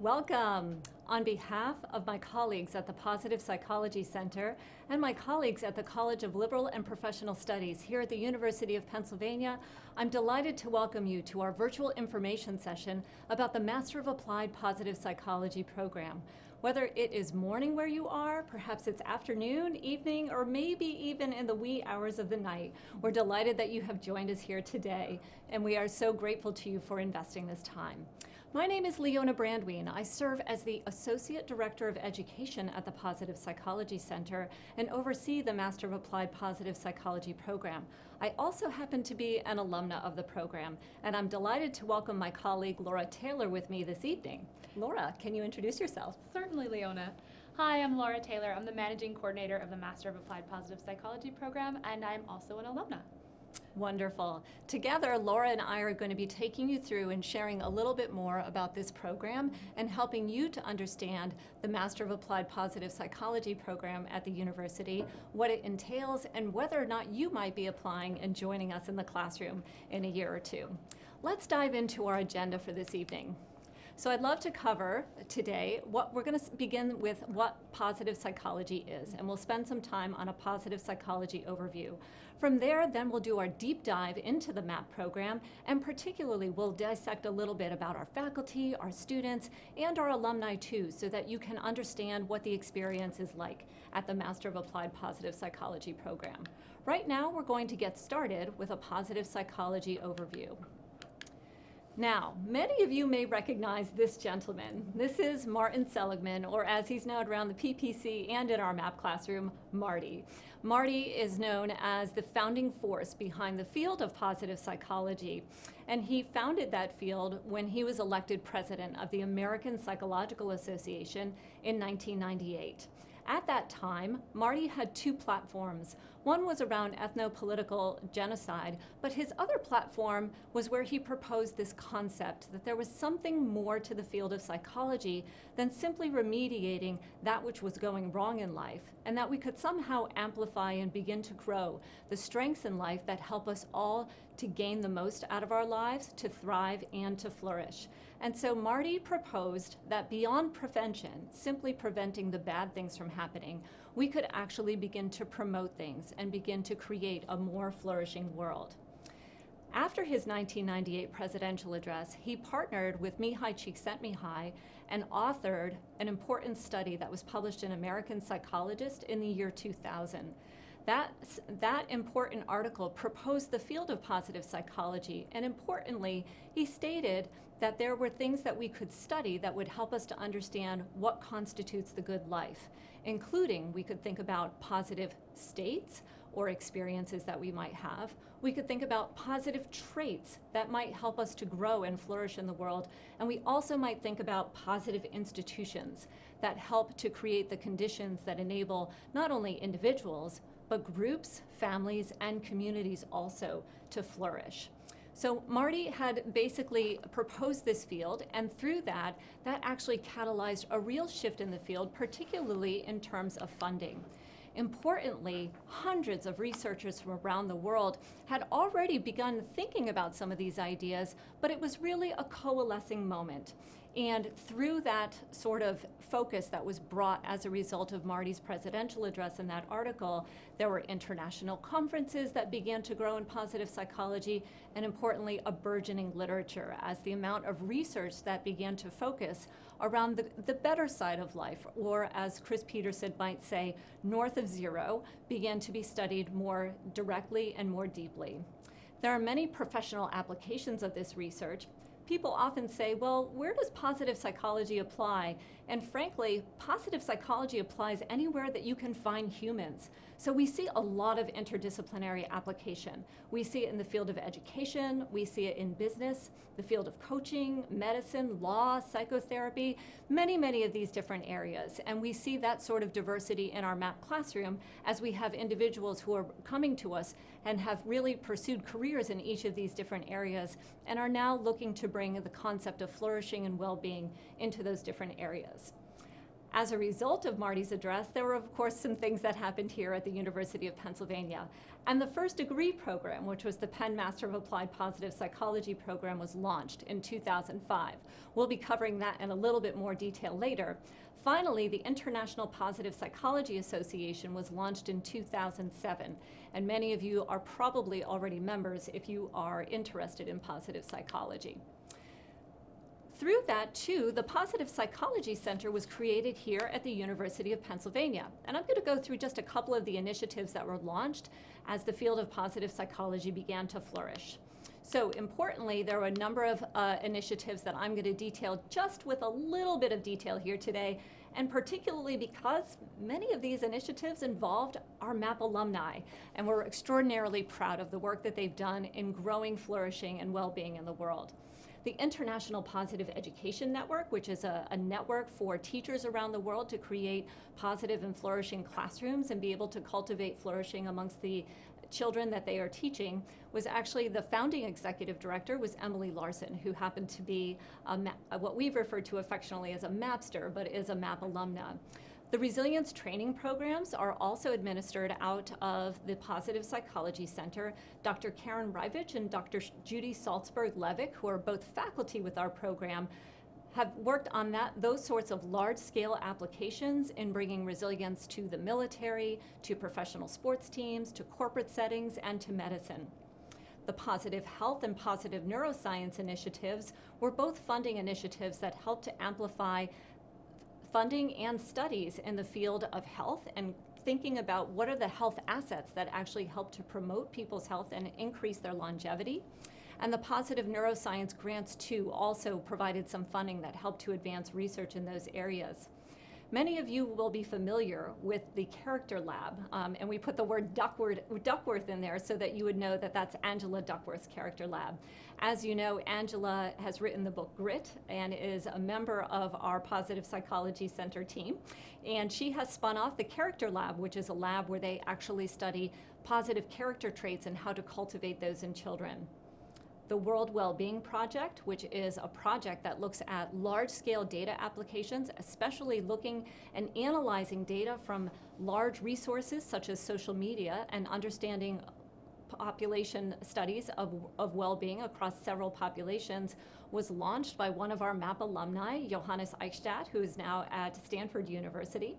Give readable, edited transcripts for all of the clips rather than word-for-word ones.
Welcome! On behalf of my colleagues at the Positive Psychology Center and my colleagues at the College of Liberal and Professional Studies here at the University of Pennsylvania, I'm delighted to welcome you to our virtual information session about the Master of Applied Positive Psychology program. Whether it is morning where you are, perhaps it's afternoon, evening, or maybe even in the wee hours of the night, we're delighted that you have joined us here today, and we are so grateful to you for investing this time. My name is Leona Brandwein. I serve as the Associate Director of Education at the Positive Psychology Center and oversee the Master of Applied Positive Psychology program. I also happen to be an alumna of the program, and I'm delighted to welcome my colleague Laura Taylor with me this evening. Laura, can you introduce yourself? Certainly, Leona. Hi, I'm Laura Taylor. I'm the Managing Coordinator of the Master of Applied Positive Psychology program, and I'm also an alumna. Wonderful. Together, Laura and I are going to be taking you through and sharing a little bit more about this program and helping you to understand the Master of Applied Positive Psychology program at the university, what it entails, and whether or not you might be applying and joining us in the classroom in a year or two. Let's dive into our agenda for this evening. So I'd love to cover today we're going to begin with what positive psychology is, and we'll spend some time on a positive psychology overview. From there, then we'll do our deep dive into the MAPP program, and particularly we'll dissect a little bit about our faculty, our students, and our alumni too, so that you can understand what the experience is like at the Master of Applied Positive Psychology program. Right now, we're going to get started with a positive psychology overview. Now, many of you may recognize this gentleman. This is Martin Seligman, or as he's known around the PPC and in our MAPP classroom, Marty. Marty is known as the founding force behind the field of positive psychology, and he founded that field when he was elected president of the American Psychological Association in 1998. At that time, Marty had two platforms. One was around ethno-political genocide, but his other platform was where he proposed this concept that there was something more to the field of psychology than simply remediating that which was going wrong in life, and that we could somehow amplify and begin to grow the strengths in life that help us all to gain the most out of our lives, to thrive and to flourish. And so Marty proposed that beyond prevention, simply preventing the bad things from happening, we could actually begin to promote things and begin to create a more flourishing world. After his 1998 presidential address, he partnered with Mihai Csikszentmihalyi and authored an important study that was published in American Psychologist in the year 2000. That important article proposed the field of positive psychology, and importantly, he stated that there were things that we could study that would help us to understand what constitutes the good life, including we could think about positive states or experiences that we might have. We could think about positive traits that might help us to grow and flourish in the world, and we also might think about positive institutions that help to create the conditions that enable not only individuals, but groups, families, and communities also to flourish. So Marty had basically proposed this field, and through that actually catalyzed a real shift in the field, particularly in terms of funding. Importantly, hundreds of researchers from around the world had already begun thinking about some of these ideas, but it was really a coalescing moment. And through that sort of focus that was brought as a result of Marty's presidential address in that article, there were international conferences that began to grow in positive psychology, and importantly, a burgeoning literature as the amount of research that began to focus around the better side of life, or as Chris Peterson might say, north of zero, began to be studied more directly and more deeply. There are many professional applications of this research. People often say, well, where does positive psychology apply? And frankly, positive psychology applies anywhere that you can find humans. So we see a lot of interdisciplinary application. We see it in the field of education, we see it in business, the field of coaching, medicine, law, psychotherapy, many of these different areas. And we see that sort of diversity in our MAPP classroom as we have individuals who are coming to us and have really pursued careers in each of these different areas and are now looking to bring the concept of flourishing and well-being into those different areas. As a result of Marty's address, there were, of course, some things that happened here at the University of Pennsylvania. And the first degree program, which was the Penn Master of Applied Positive Psychology program, was launched in 2005. We'll be covering that in a little bit more detail later. Finally, the International Positive Psychology Association was launched in 2007, and many of you are probably already members if you are interested in positive psychology. Through that, too, the Positive Psychology Center was created here at the University of Pennsylvania. And I'm going to go through just a couple of the initiatives that were launched as the field of positive psychology began to flourish. So importantly, there were a number of initiatives that I'm going to detail just with a little bit of detail here today, and particularly because many of these initiatives involved our MAPP alumni, and we're extraordinarily proud of the work that they've done in growing, flourishing, and well-being in the world. The International Positive Education Network, which is a network for teachers around the world to create positive and flourishing classrooms and be able to cultivate flourishing amongst the children that they are teaching, was actually the founding executive director was Emily Larson, who happened to be what we've referred to affectionately as a MAPster, but is a MAPP alumna. The resilience training programs are also administered out of the Positive Psychology Center. Dr. Karen Rivich and Dr. Judy Salzberg-Levick, who are both faculty with our program, have worked on those sorts of large-scale applications in bringing resilience to the military, to professional sports teams, to corporate settings, and to medicine. The positive health and positive neuroscience initiatives were both funding initiatives that help to amplify funding and studies in the field of health and thinking about what are the health assets that actually help to promote people's health and increase their longevity. And the positive neuroscience grants, too, also provided some funding that helped to advance research in those areas. Many of you will be familiar with the Character Lab, and we put the word Duckworth in there so that you would know that that's Angela Duckworth's Character Lab. As you know, Angela has written the book Grit and is a member of our Positive Psychology Center team. And she has spun off the Character Lab, which is a lab where they actually study positive character traits and how to cultivate those in children. The World Wellbeing Project, which is a project that looks at large-scale data applications, especially looking and analyzing data from large resources such as social media and understanding population studies of well-being across several populations, was launched by one of our MAPP alumni, Johannes Eichstadt, who is now at Stanford University.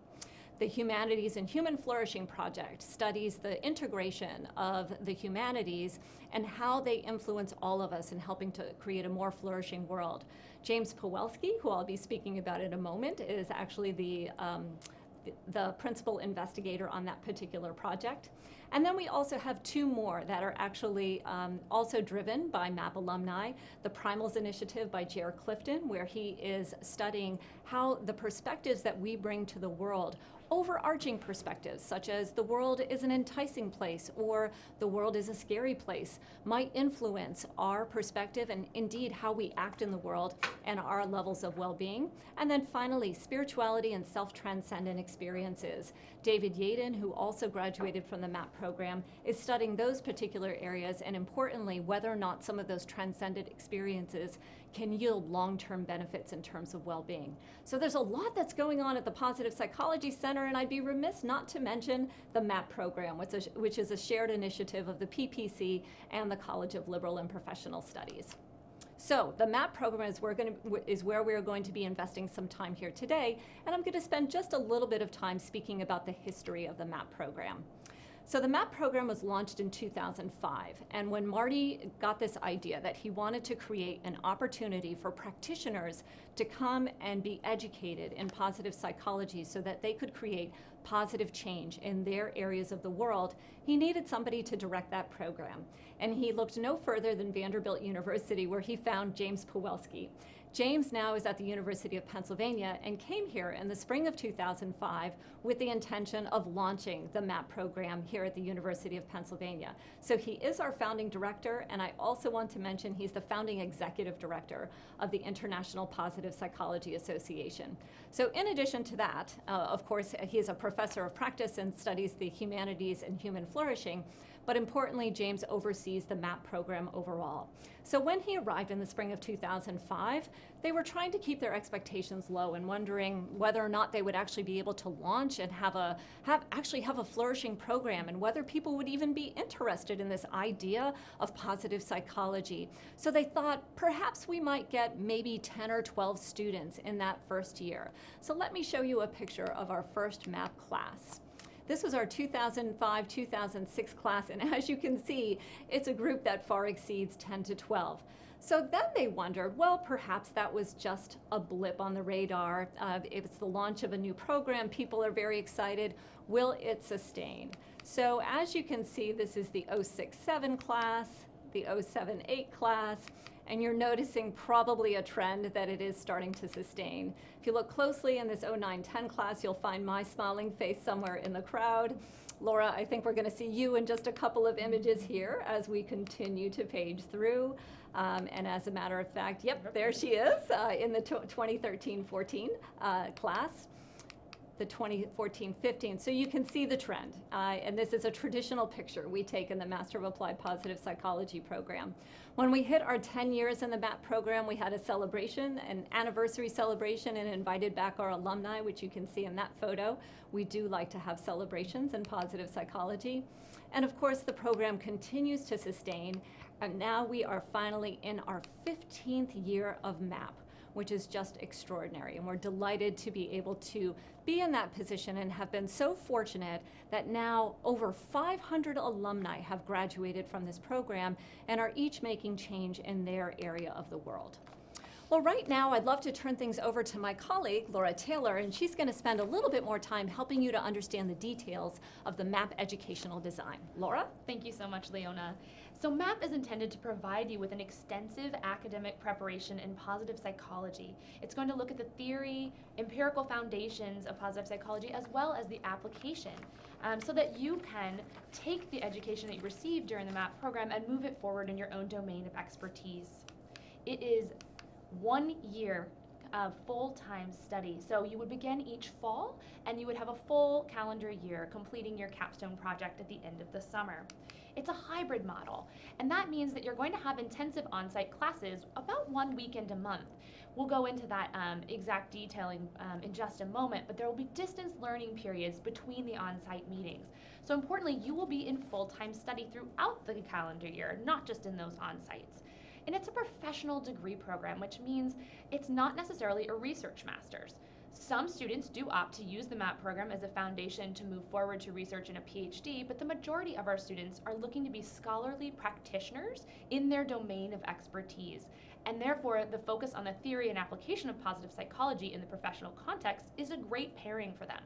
The Humanities and Human Flourishing Project studies the integration of the humanities and how they influence all of us in helping to create a more flourishing world. James Pawelski, who I'll be speaking about in a moment, is actually the principal investigator on that particular project. And then we also have two more that are actually also driven by MAPP alumni. The Primals Initiative by J.R. Clifton, where he is studying how the perspectives that we bring to the world, overarching perspectives such as the world is an enticing place or the world is a scary place, might influence our perspective and indeed how we act in the world and our levels of well-being. And then finally, spirituality and self-transcendent experiences. David Yaden, who also graduated from the MAPP program, is studying those particular areas and importantly, whether or not some of those transcendent experiences can yield long-term benefits in terms of well-being. So there's a lot that's going on at the Positive Psychology Center, and I'd be remiss not to mention the MAPP program, which is a shared initiative of the PPC and the College of Liberal and Professional Studies. So the MAPP program is where we're going to be investing some time here today, and I'm going to spend just a little bit of time speaking about the history of the MAPP program. So the MAPP program was launched in 2005, and when Marty got this idea that he wanted to create an opportunity for practitioners to come and be educated in positive psychology so that they could create positive change in their areas of the world, he needed somebody to direct that program. And he looked no further than Vanderbilt University, where he found James Pawelski. James now is at the University of Pennsylvania and came here in the spring of 2005 with the intention of launching the MAPP program here at the University of Pennsylvania. So he is our founding director, and I also want to mention he's the founding executive director of the International Positive Psychology Association. So in addition to that, of course, he is a professor of practice and studies the humanities and human flourishing, but importantly, James oversees the MAPP program overall. So when he arrived in the spring of 2005, they were trying to keep their expectations low and wondering whether or not they would actually be able to launch and have a flourishing program, and whether people would even be interested in this idea of positive psychology. So they thought perhaps we might get maybe 10 or 12 students in that first year. So let me show you a picture of our first MAPP class. This was our 2005-2006 class, and as you can see, it's a group that far exceeds 10 to 12. So then they wondered, well, perhaps that was just a blip on the radar. It's the launch of a new program. People are very excited. Will it sustain? So as you can see, this is the 06-07 class, the 07-08 class, and you're noticing probably a trend that it is starting to sustain. If you look closely in this 09-10 class, you'll find my smiling face somewhere in the crowd. Laura, I think we're going to see you in just a couple of images here as we continue to page through. And as a matter of fact, yep, there she is in the 2013-14 class, the 2014-15. So you can see the trend. And this is a traditional picture we take in the Master of Applied Positive Psychology program. When we hit our 10 years in the MAPP program, we had a celebration, an anniversary celebration, and invited back our alumni, which you can see in that photo. We do like to have celebrations in positive psychology. And of course, the program continues to sustain. And now we are finally in our 15th year of MAPP, which is just extraordinary. And we're delighted to be able to be in that position and have been so fortunate that now over 500 alumni have graduated from this program and are each making change in their area of the world. Well, right now, I'd love to turn things over to my colleague, Laura Taylor, and she's going to spend a little bit more time helping you to understand the details of the MAPP educational design. Laura? Thank you so much, Leona. So MAPP is intended to provide you with an extensive academic preparation in positive psychology. It's going to look at the theory, empirical foundations of positive psychology, as well as the application, so that you can take the education that you received during the MAPP program and move it forward in your own domain of expertise. It is 1 year of full-time study. So you would begin each fall and you would have a full calendar year completing your capstone project at the end of the summer. It's a hybrid model, and that means that you're going to have intensive on-site classes about 1 weekend a month. We'll go into that exact detailing in just a moment, but there will be distance learning periods between the on-site meetings. So importantly, you will be in full-time study throughout the calendar year, not just in those on-sites. And it's a professional degree program, which means it's not necessarily a research master's. Some students do opt to use the MAPP program as a foundation to move forward to research in a PhD, but the majority of our students are looking to be scholarly practitioners in their domain of expertise. And therefore, the focus on the theory and application of positive psychology in the professional context is a great pairing for them.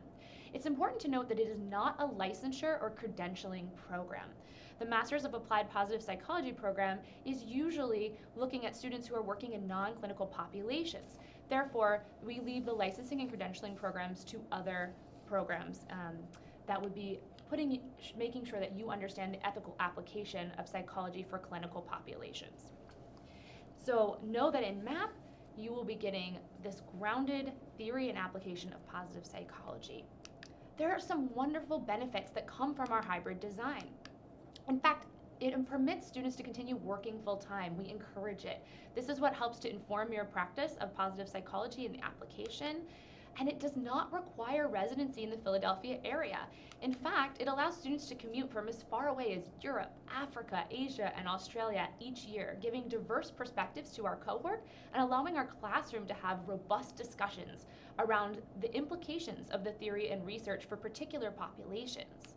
It's important to note that it is not a licensure or credentialing program. The Masters of Applied Positive Psychology program is usually looking at students who are working in non-clinical populations. Therefore, we leave the licensing and credentialing programs to other programs that would be making sure that you understand the ethical application of psychology for clinical populations. So know that in MAPP, you will be getting this grounded theory and application of positive psychology. There are some wonderful benefits that come from our hybrid design. In fact, it permits students to continue working full-time. We encourage it. This is what helps to inform your practice of positive psychology and the application, and it does not require residency in the Philadelphia area. In fact, it allows students to commute from as far away as Europe, Africa, Asia, and Australia each year, giving diverse perspectives to our cohort and allowing our classroom to have robust discussions around the implications of the theory and research for particular populations.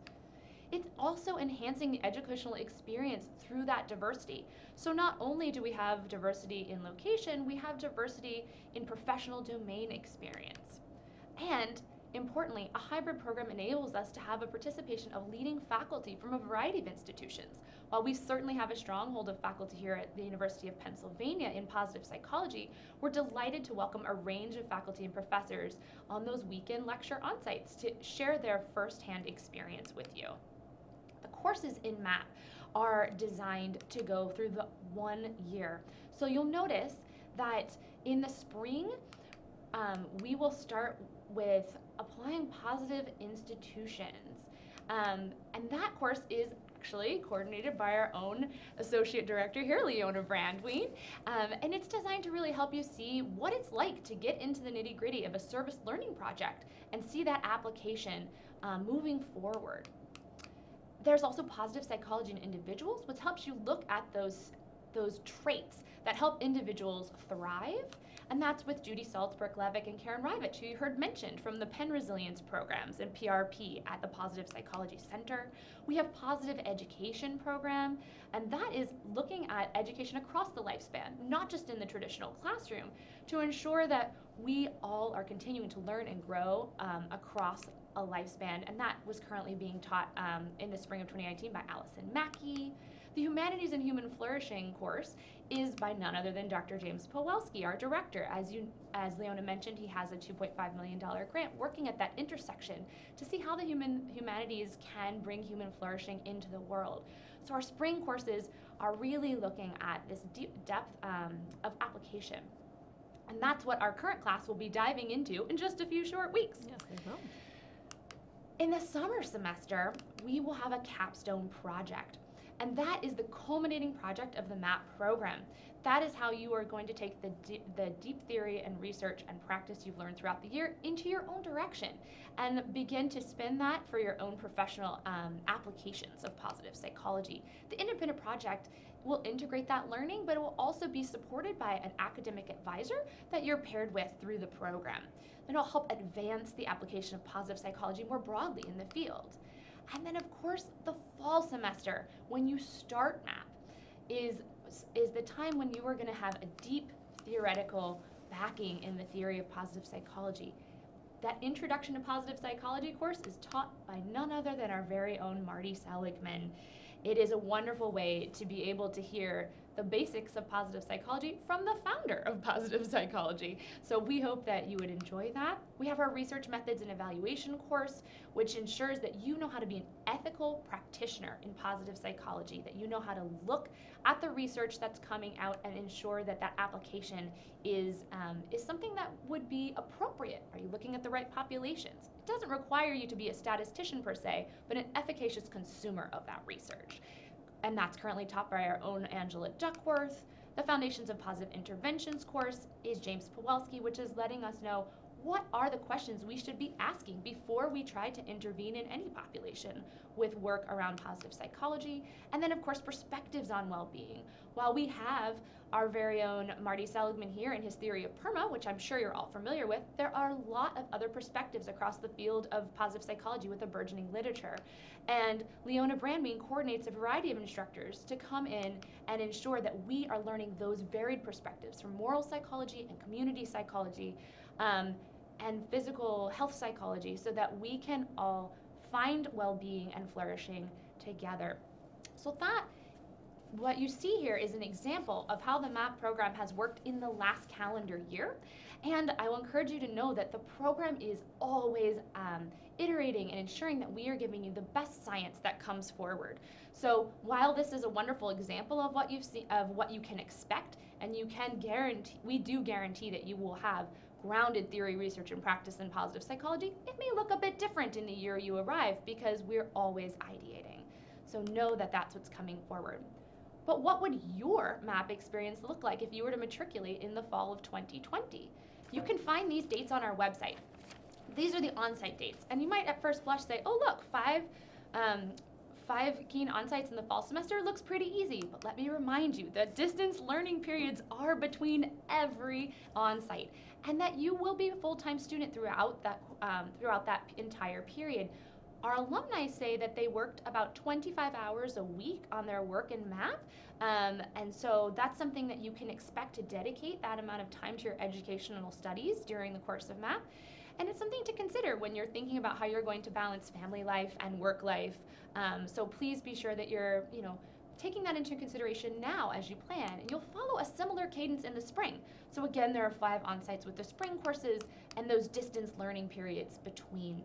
It's also enhancing the educational experience through that diversity. So not only do we have diversity in location, we have diversity in professional domain experience. And importantly, a hybrid program enables us to have a participation of leading faculty from a variety of institutions. While we certainly have a stronghold of faculty here at the University of Pennsylvania in positive psychology, we're delighted to welcome a range of faculty and professors on those weekend lecture on-sites to share their firsthand experience with you. Courses in MAPP are designed to go through the 1 year. So you'll notice that in the spring, we will start with applying positive institutions. And that course is actually, coordinated by our own Associate Director here, Leona Brandwein. And it's designed to really help you see what it's like to get into the nitty-gritty of a service learning project and see that application moving forward. There's also positive psychology in individuals, which helps you look at those traits that help individuals thrive. And that's with Judy Salzberg-Levick and Karen Rivich, who you heard mentioned from the Penn Resilience programs and PRP at the Positive Psychology Center. We have Positive Education program, and that is looking at education across the lifespan, not just in the traditional classroom, to ensure that we all are continuing to learn and grow across a lifespan. And that was currently being taught in the spring of 2019 by Allison Mackey. The Humanities and Human Flourishing course is by none other than Dr. James Pawelski, our director. As Leona mentioned, he has a $2.5 million grant working at that intersection to see how the humanities can bring human flourishing into the world. So our spring courses are really looking at this deep depth of application. And that's what our current class will be diving into in just a few short weeks. Yes, they will. In the summer semester, we will have a capstone project. And that is the culminating project of the MAPP program. That is how you are going to take the deep theory and research and practice you've learned throughout the year into your own direction and begin to spin that for your own professional applications of positive psychology. The independent project will integrate that learning, but it will also be supported by an academic advisor that you're paired with through the program. And it'll help advance the application of positive psychology more broadly in the field. And then, of course, the fall semester, when you start MAPP, is the time when you are going to have a deep theoretical backing in the theory of positive psychology. That Introduction to Positive Psychology course is taught by none other than our very own Marty Seligman. It is a wonderful way to be able to hear the basics of positive psychology from the founder of positive psychology. So we hope that you would enjoy that. We have our research methods and evaluation course, which ensures that you know how to be an ethical practitioner in positive psychology, that you know how to look at the research that's coming out and ensure that that application is something that would be appropriate. Are you looking at the right populations? It doesn't require you to be a statistician per se, but an efficacious consumer of that research. And that's currently taught by our own Angela Duckworth. The Foundations of Positive Interventions course is James Pawelski, which is letting us know what are the questions we should be asking before we try to intervene in any population with work around positive psychology. And then, of course, perspectives on well-being. While we have our very own Marty Seligman here in his theory of PERMA, which I'm sure you're all familiar with, there are a lot of other perspectives across the field of positive psychology with a burgeoning literature. And Leona Brandwein coordinates a variety of instructors to come in and ensure that we are learning those varied perspectives from moral psychology and community psychology and physical health psychology so that we can all find well-being and flourishing together. So what you see here is an example of how the MAPP program has worked in the last calendar year. And I will encourage you to know that the program is always iterating and ensuring that we are giving you the best science that comes forward. So while this is a wonderful example of what you've seen, of what you can expect, and we do guarantee that you will have grounded theory, research, and practice in positive psychology, it may look a bit different in the year you arrive because we're always ideating. So know that that's what's coming forward. But what would your MAPP experience look like if you were to matriculate in the fall of 2020? You can find these dates on our website. These are the on-site dates. And you might at first blush say, oh look, five keen on-sites in the fall semester looks pretty easy. But let me remind you that distance learning periods are between every on-site, and that you will be a full-time student throughout that entire period. Our alumni say that they worked about 25 hours a week on their work in MAPP, and so that's something that you can expect to dedicate that amount of time to your educational studies during the course of MAPP. And it's something to consider when you're thinking about how you're going to balance family life and work life. So please be sure that you're, taking that into consideration now as you plan. And you'll follow a similar cadence in the spring. So again, there are 5 on-sites with the spring courses and those distance learning periods between.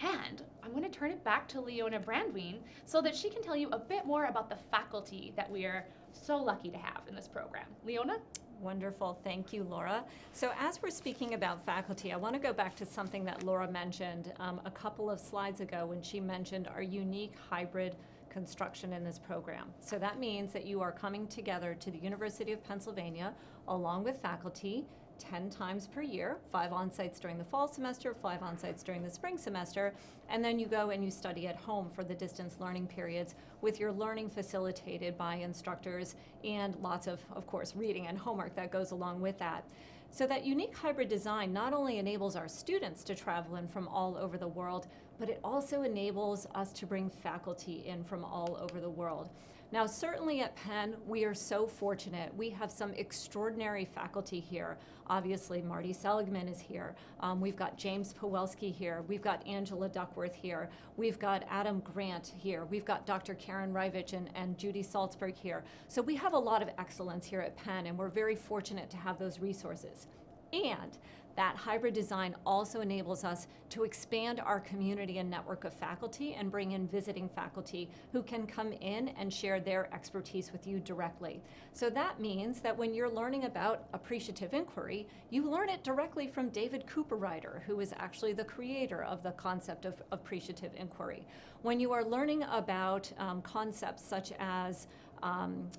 And I'm going to turn it back to Leona Brandwein so that she can tell you a bit more about the faculty that we are so lucky to have in this program. Leona? Wonderful. Thank you, Laura. So as we're speaking about faculty, I want to go back to something that Laura mentioned a couple of slides ago when she mentioned our unique hybrid construction in this program. So that means that you are coming together to the University of Pennsylvania along with faculty 10 times per year, 5 on-sites during the fall semester, 5 on-sites during the spring semester, and then you go and you study at home for the distance learning periods with your learning facilitated by instructors and lots of course, reading and homework that goes along with that. So that unique hybrid design not only enables our students to travel in from all over the world, but it also enables us to bring faculty in from all over the world. Now, certainly at Penn, we are so fortunate. We have some extraordinary faculty here. Obviously, Marty Seligman is here. We've got James Pawelski here. We've got Angela Duckworth here. We've got Adam Grant here. We've got Dr. Karen Rivich and Judy Salzberg here. So we have a lot of excellence here at Penn, and we're very fortunate to have those resources. And that hybrid design also enables us to expand our community and network of faculty and bring in visiting faculty who can come in and share their expertise with you directly. So that means that when you're learning about appreciative inquiry, you learn it directly from David Cooperrider, who is actually the creator of the concept of appreciative inquiry. When you are learning about concepts such as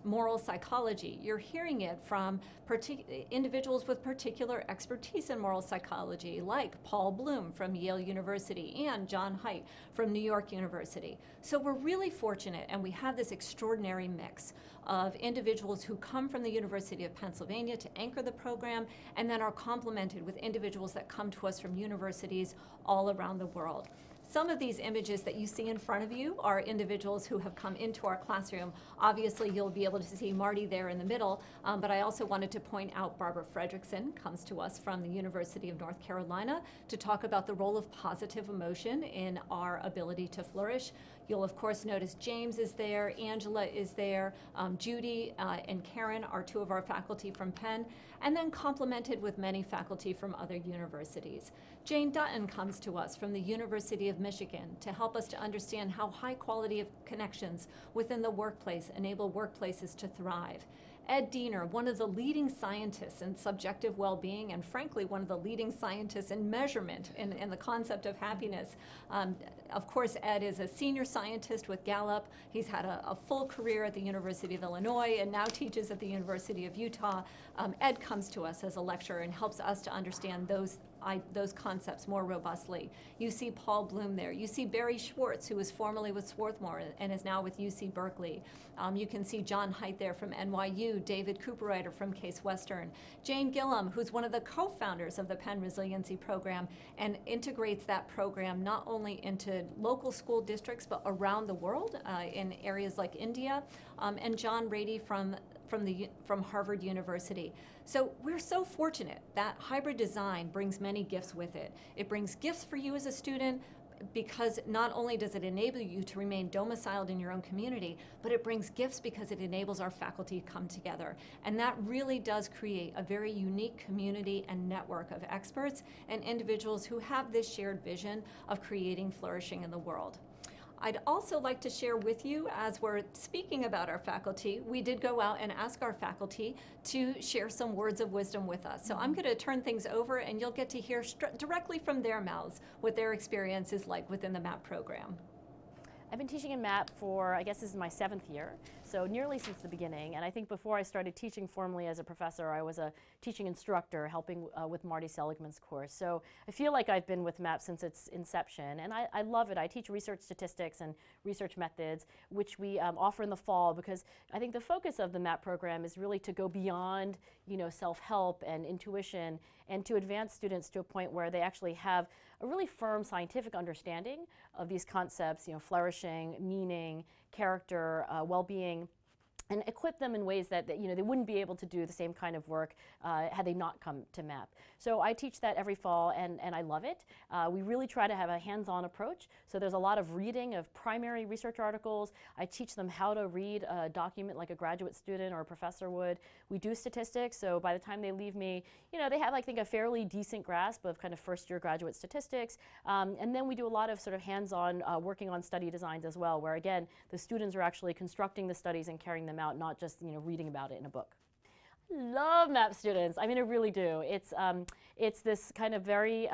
moral psychology, you're hearing it from individuals with particular expertise in moral psychology, like Paul Bloom from Yale University and John Haidt from New York University. So we're really fortunate, and we have this extraordinary mix of individuals who come from the University of Pennsylvania to anchor the program, and then are complemented with individuals that come to us from universities all around the world. Some of these images that you see in front of you are individuals who have come into our classroom. Obviously, you'll be able to see Marty there in the middle, but I also wanted to point out Barbara Fredrickson comes to us from the University of North Carolina to talk about the role of positive emotion in our ability to flourish. You'll of course notice James is there, Angela is there, Judy and Karen are 2 of our faculty from Penn, and then complemented with many faculty from other universities. Jane Dutton comes to us from the University of Michigan to help us to understand how high quality of connections within the workplace enable workplaces to thrive. Ed Diener, one of the leading scientists in subjective well-being, and frankly, one of the leading scientists in measurement in the concept of happiness. Of course, Ed is a senior scientist with Gallup. He's had a full career at the University of Illinois and now teaches at the University of Utah. Ed comes to us as a lecturer and helps us to understand those concepts more robustly. You see Paul Bloom there. You see Barry Schwartz, who was formerly with Swarthmore and is now with UC Berkeley. You can see John Haidt there from NYU, David Cooperrider from Case Western, Jane Gillum, who's one of the co-founders of the Penn Resiliency Program and integrates that program not only into local school districts but around the world in areas like India, and John Rady from Harvard University. So we're so fortunate that hybrid design brings many gifts with it. It brings gifts for you as a student because not only does it enable you to remain domiciled in your own community, but it brings gifts because it enables our faculty to come together. And that really does create a very unique community and network of experts and individuals who have this shared vision of creating flourishing in the world. I'd also like to share with you, as we're speaking about our faculty, we did go out and ask our faculty to share some words of wisdom with us. So I'm going to turn things over and you'll get to hear directly from their mouths what their experience is like within the MAPP program. I've been teaching in MAPP for, I guess this is my 7th year, so nearly since the beginning. And I think before I started teaching formally as a professor, I was a teaching instructor helping with Marty Seligman's course. So I feel like I've been with MAPP since its inception, and I love it. I teach research statistics and research methods, which we offer in the fall, because I think the focus of the MAPP program is really to go beyond, self-help and intuition, and to advance students to a point where they actually have a really firm scientific understanding of these concepts, flourishing, meaning, character, well-being, and equip them in ways that you know, they wouldn't be able to do the same kind of work had they not come to MAPP. So I teach that every fall, and I love it. We really try to have a hands-on approach. So there's a lot of reading of primary research articles. I teach them how to read a document like a graduate student or a professor would. We do statistics, so by the time they leave me, you know, they have, I think, a fairly decent grasp of kind of first-year graduate statistics. And then we do a lot of sort of hands-on working on study designs as well, where again, the students are actually constructing the studies and carrying them out, not just, you know, reading about it in a book. I love MAPP students. I mean, I really do. It's this kind of very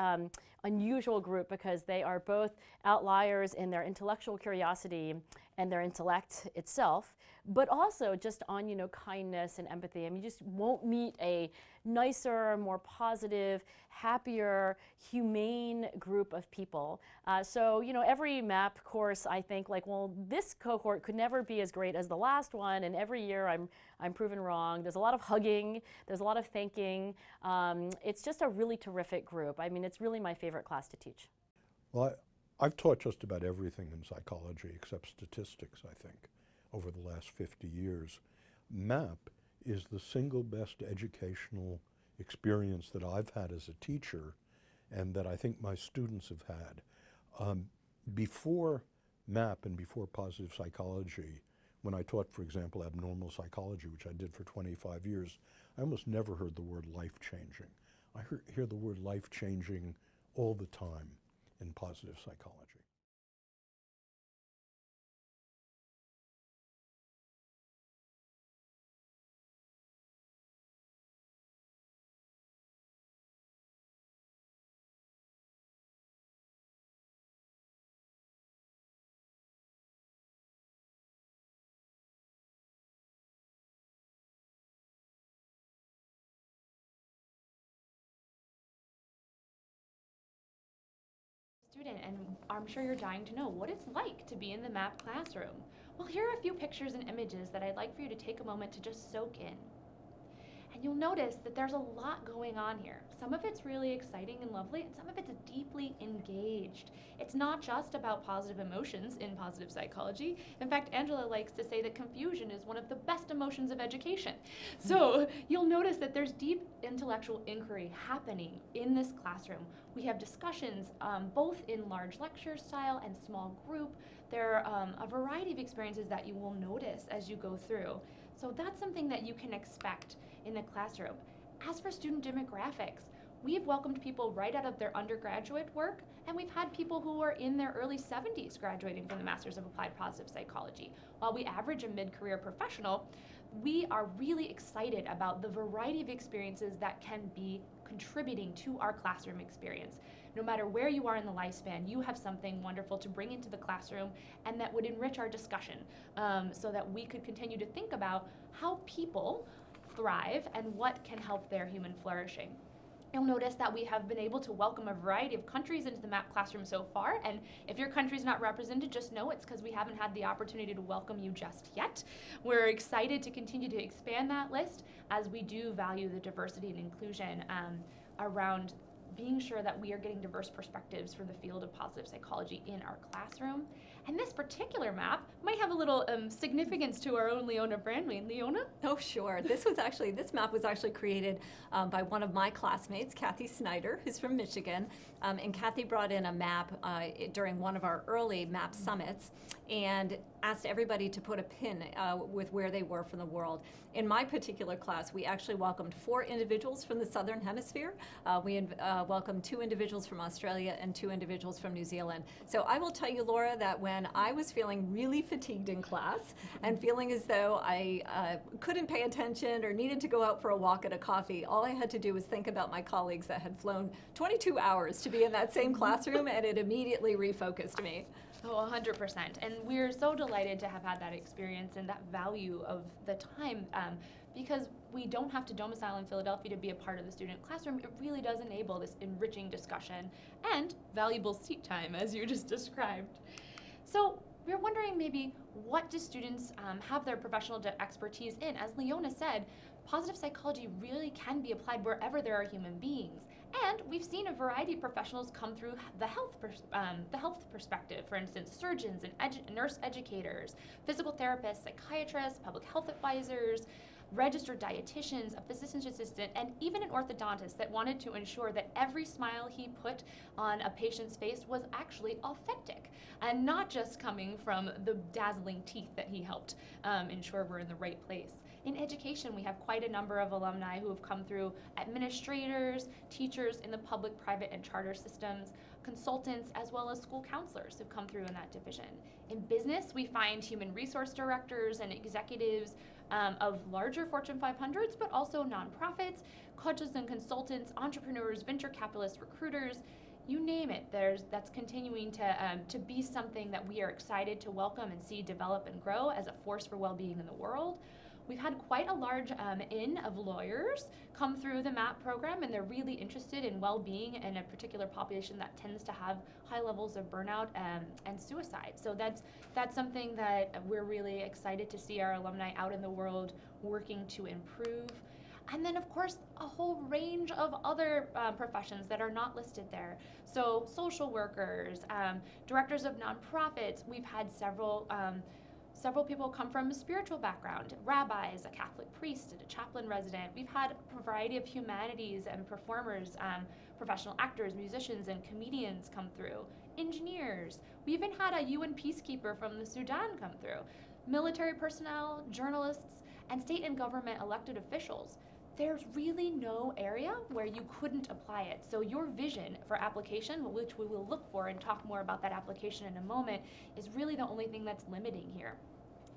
unusual group because they are both outliers in their intellectual curiosity and their intellect itself, but also just on, you know, kindness and empathy. I mean, you just won't meet a nicer, more positive, happier, humane group of people. So, you know, every MAPP course, I think, like, well, this cohort could never be as great as the last one, and every year I'm proven wrong. There's a lot of hugging, there's a lot of thanking. It's just a really terrific group. I mean, it's really my favorite class to teach. Well, I've taught just about everything in psychology except statistics, I think, over the last 50 years. MAPP is the single best educational experience that I've had as a teacher and that I think my students have had. Before MAPP and before positive psychology, when I taught, for example, abnormal psychology, which I did for 25 years, I almost never heard the word life-changing. I hear the word life-changing all the time in positive psychology. Student, and I'm sure you're dying to know what it's like to be in the MAPP classroom. Well, here are a few pictures and images that I'd like for you to take a moment to just soak in. And you'll notice that there's a lot going on here. Some of it's really exciting and lovely, and some of it's deeply engaged. It's not just about positive emotions in positive psychology. In fact, Angela likes to say that confusion is one of the best emotions of education. So you'll notice that there's deep intellectual inquiry happening in this classroom. We have discussions both in large lecture style and small group. There are a variety of experiences that you will notice as you go through. So that's something that you can expect in the classroom. As for student demographics, we've welcomed people right out of their undergraduate work, and we've had people who are in their early 70s graduating from the Masters of Applied Positive Psychology. While we average a mid-career professional, we are really excited about the variety of experiences that can be contributing to our classroom experience. No matter where you are in the lifespan, you have something wonderful to bring into the classroom and that would enrich our discussion so that we could continue to think about how people thrive and what can help their human flourishing. You'll notice that we have been able to welcome a variety of countries into the MAPP classroom so far, and if your country's not represented, just know it's because we haven't had the opportunity to welcome you just yet. We're excited to continue to expand that list as we do value the diversity and inclusion around being sure that we are getting diverse perspectives from the field of positive psychology in our classroom. And this particular map might have a little significance to our own Leona Brandwein. Leona? Oh, sure. This map was actually created by one of my classmates, Kathy Snyder, who's from Michigan. And Kathy brought in a map during one of our early map summits and asked everybody to put a pin with where they were from the world. In my particular class, we actually welcomed 4 individuals from the Southern Hemisphere. We welcomed 2 individuals from Australia and 2 individuals from New Zealand. So I will tell you, Laura, that when I was feeling really fatigued in class and feeling as though I couldn't pay attention or needed to go out for a walk at a coffee, all I had to do was think about my colleagues that had flown 22 hours to be in that same classroom, and it immediately refocused me. Oh, 100%. And we're so delighted to have had that experience and that value of the time because we don't have to domicile in Philadelphia to be a part of the student classroom. It really does enable this enriching discussion and valuable seat time, as you just described. So we're wondering maybe what do students have their professional expertise in? As Leona said, positive psychology really can be applied wherever there are human beings. And we've seen a variety of professionals come through the health perspective. For instance, surgeons and nurse educators, physical therapists, psychiatrists, public health advisors, registered dietitians, a physician's assistant, and even an orthodontist that wanted to ensure that every smile he put on a patient's face was actually authentic and not just coming from the dazzling teeth that he helped ensure were in the right place. In education, we have quite a number of alumni who have come through: administrators, teachers in the public, private, and charter systems, consultants, as well as school counselors who've come through in that division. In business, we find human resource directors and executives of larger Fortune 500s, but also nonprofits, coaches and consultants, entrepreneurs, venture capitalists, recruiters, you name it. That's continuing to be something that we are excited to welcome and see develop and grow as a force for well-being in the world. We've had quite a large inn of lawyers come through the MAPP program, and they're really interested in well-being in a particular population that tends to have high levels of burnout and suicide. So that's something that we're really excited to see our alumni out in the world working to improve. And then, of course, a whole range of other professions that are not listed there. So social workers, directors of nonprofits. We've had several people come from a spiritual background: rabbis, a Catholic priest, and a chaplain resident. We've had a variety of humanities and performers, professional actors, musicians, and comedians come through. Engineers. We even had a UN peacekeeper from the Sudan come through. Military personnel, journalists, and state and government elected officials. There's really no area where you couldn't apply it. So your vision for application, which we will look for and talk more about that application in a moment, is really the only thing that's limiting here.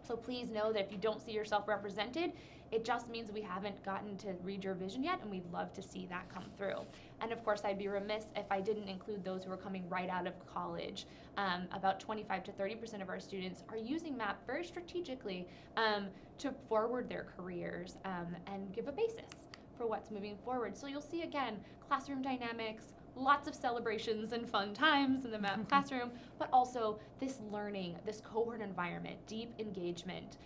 So please know that if you don't see yourself represented, it just means we haven't gotten to read your vision yet, and we'd love to see that come through. And of course, I'd be remiss if I didn't include those who are coming right out of college. About 25 to 30% of our students are using MAPP very strategically to forward their careers and give a basis for what's moving forward. So you'll see, again, classroom dynamics, lots of celebrations and fun times in the MAPP classroom, but also this learning, this cohort environment, deep engagement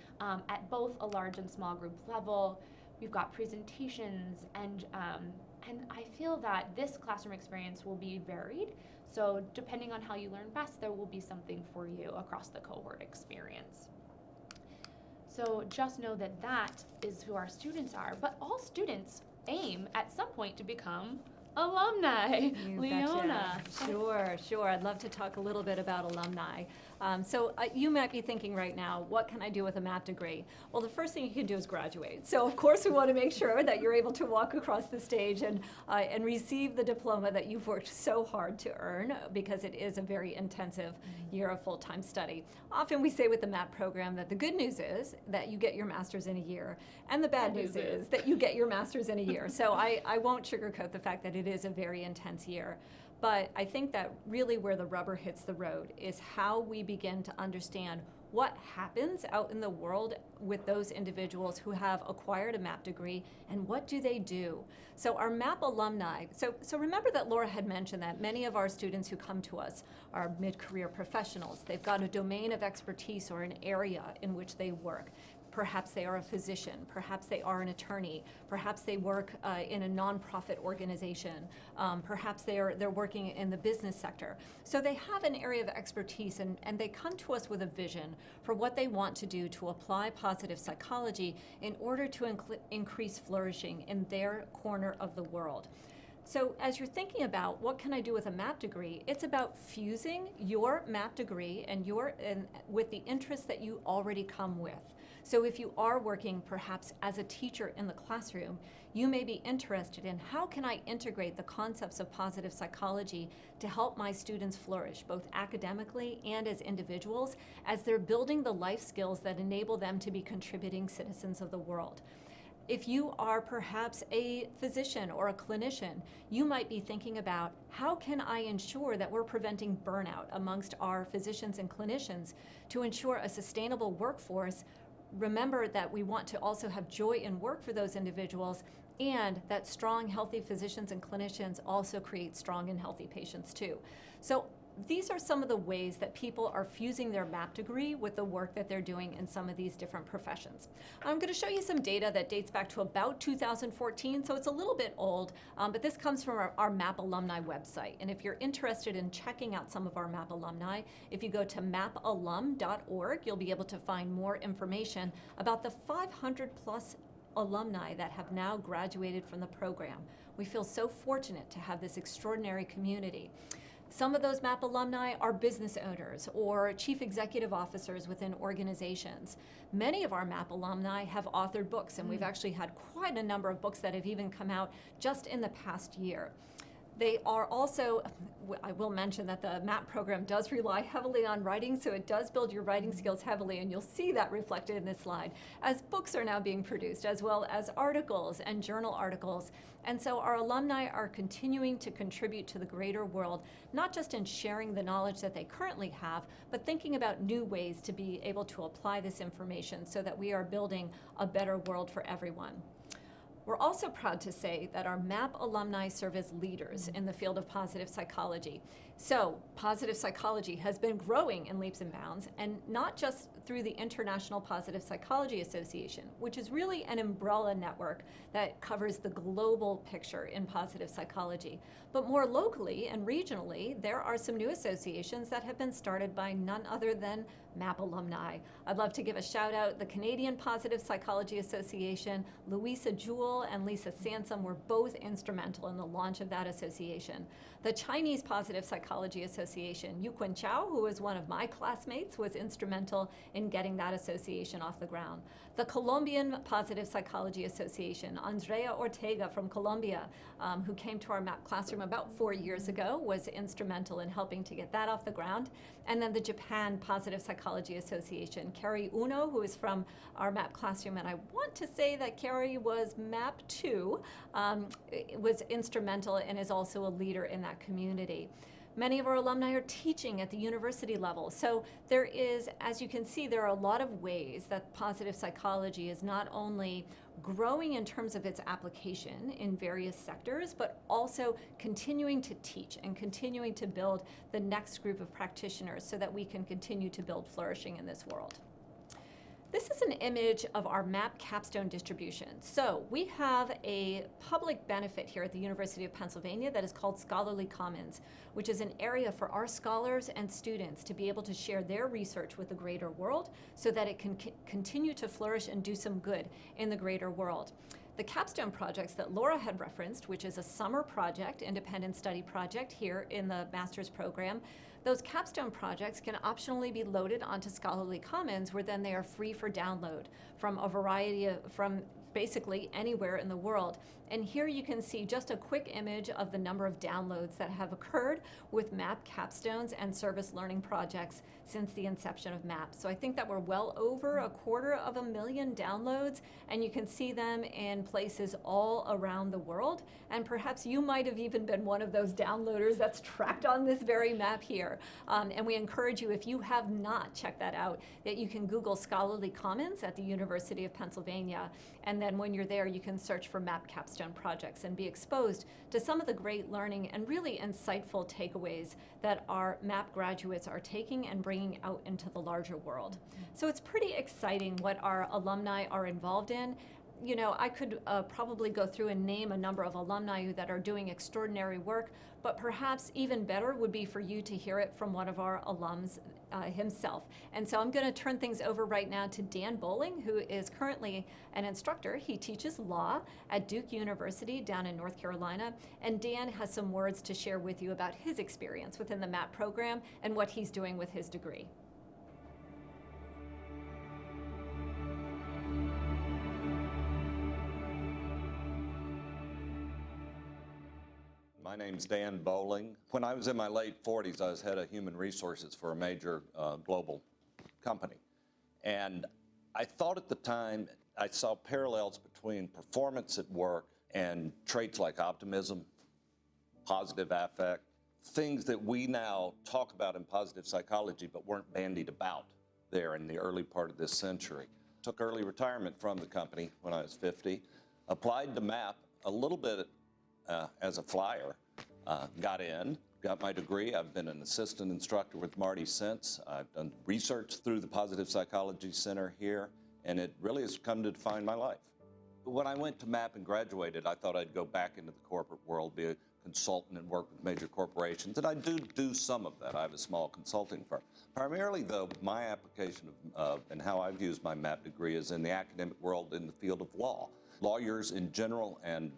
at both a large and small group level. We've got presentations, and I feel that this classroom experience will be varied. So depending on how you learn best, there will be something for you across the cohort experience. So just know that that is who our students are, but all students aim at some point to become alumni. Leona. Sure. I'd love to talk a little bit about alumni. So you might be thinking right now, what can I do with a MAPP degree? Well, the first thing you can do is graduate. So of course we want to make sure that you're able to walk across the stage and receive the diploma that you've worked so hard to earn, because it is a very intensive year of full-time study. Often we say with the MAPP program that the good news is that you get your master's in a year, and the bad news is that you get your master's in a year. So I won't sugarcoat the fact that it is a very intense year. But I think that really where the rubber hits the road is how we begin to understand what happens out in the world with those individuals who have acquired a MAPP degree, and what do they do? So our MAPP alumni, so remember that Laura had mentioned that many of our students who come to us are mid-career professionals. They've got a domain of expertise or an area in which they work. Perhaps they are a physician, perhaps they are an attorney, perhaps they work in a nonprofit organization, perhaps they're working in the business sector. So they have an area of expertise, and they come to us with a vision for what they want to do to apply positive psychology in order to increase flourishing in their corner of the world. So as you're thinking about what can I do with a MAPP degree, it's about fusing your MAPP degree and with the interests that you already come with. So if you are working perhaps as a teacher in the classroom, you may be interested in how can I integrate the concepts of positive psychology to help my students flourish, both academically and as individuals, as they're building the life skills that enable them to be contributing citizens of the world. If you are perhaps a physician or a clinician, you might be thinking about how can I ensure that we're preventing burnout amongst our physicians and clinicians to ensure a sustainable workforce. Remember that we want to also have joy in work for those individuals, and that strong, healthy physicians and clinicians also create strong and healthy patients too. So these are some of the ways that people are fusing their MAPP degree with the work that they're doing in some of these different professions. I'm going to show you some data that dates back to about 2014, so it's a little bit old, but this comes from our MAPP alumni website. And if you're interested in checking out some of our MAPP alumni, if you go to mappalum.org, you'll be able to find more information about the 500 plus alumni that have now graduated from the program. We feel so fortunate to have this extraordinary community. Some of those MAPP alumni are business owners or chief executive officers within organizations. Many of our MAPP alumni have authored books, and we've actually had quite a number of books that have even come out just in the past year. They are also, I will mention that the MAPP program does rely heavily on writing, so it does build your writing skills heavily, and you'll see that reflected in this slide, as books are now being produced, as well as articles and journal articles. And so our alumni are continuing to contribute to the greater world, not just in sharing the knowledge that they currently have, but thinking about new ways to be able to apply this information so that we are building a better world for everyone. We're also proud to say that our MAPP alumni serve as leaders in the field of positive psychology. So positive psychology has been growing in leaps and bounds, and not just through the International Positive Psychology Association, which is really an umbrella network that covers the global picture in positive psychology. But more locally and regionally, there are some new associations that have been started by none other than MAPP alumni. I'd love to give a shout out. The Canadian Positive Psychology Association, Louisa Jewell and Lisa Sansom were both instrumental in the launch of that association. The Chinese Positive Psychology Association, Yu Kun Chao, who was one of my classmates, was instrumental in getting that association off the ground. The Colombian Positive Psychology Association, Andrea Ortega from Colombia, who came to our MAPP classroom about 4 years ago, was instrumental in helping to get that off the ground. And then the Japan Positive Psychology Association, Carrie Uno, who is from our MAPP classroom, and I want to say that Carrie was MAPP 2, was instrumental and is also a leader in that community. Many of our alumni are teaching at the university level. So there is, as you can see, there are a lot of ways that positive psychology is not only growing in terms of its application in various sectors, but also continuing to teach and continuing to build the next group of practitioners so that we can continue to build flourishing in this world. This is an image of our MAPP capstone distribution. So we have a public benefit here at the University of Pennsylvania that is called Scholarly Commons, which is an area for our scholars and students to be able to share their research with the greater world so that it can continue to flourish and do some good in the greater world. The capstone projects that Laura had referenced, which is a summer project, independent study project here in the master's program, those capstone projects can optionally be loaded onto Scholarly Commons, where then they are free for download from a variety of, from basically anywhere in the world. And here you can see just a quick image of the number of downloads that have occurred with MAPP capstones and service learning projects since the inception of MAPP. So I think that we're well over 250,000 downloads, and you can see them in places all around the world. And perhaps you might have even been one of those downloaders that's tracked on this very map here. And we encourage you, if you have not checked that out, that you can Google Scholarly Commons at the University of Pennsylvania. And then when you're there, you can search for MAPP capstone projects and be exposed to some of the great learning and really insightful takeaways that our MAPP graduates are taking and bringing out into the larger world. So it's pretty exciting what our alumni are involved in. You know, I could probably go through and name a number of alumni that are doing extraordinary work, but perhaps even better would be for you to hear it from one of our alums himself. And so I'm going to turn things over right now to Dan Bowling, who is currently an instructor. He teaches law at Duke University down in North Carolina, and Dan has some words to share with you about his experience within the MAPP program and what he's doing with his degree. My name's Dan Bowling. When I was in my late 40s, I was head of human resources for a major global company. And I thought at the time, I saw parallels between performance at work and traits like optimism, positive affect, things that we now talk about in positive psychology but weren't bandied about there in the early part of this century. Took early retirement from the company when I was 50, applied to MAPP a little bit as a flyer, got in, got my degree. I've been an assistant instructor with Marty since. I've done research through the Positive Psychology Center here, and it really has come to define my life. When I went to MAPP and graduated, I thought I'd go back into the corporate world, be a consultant and work with major corporations, and I do some of that. I have a small consulting firm. Primarily, though, my application of and how I've used my MAPP degree is in the academic world in the field of law. Lawyers in general and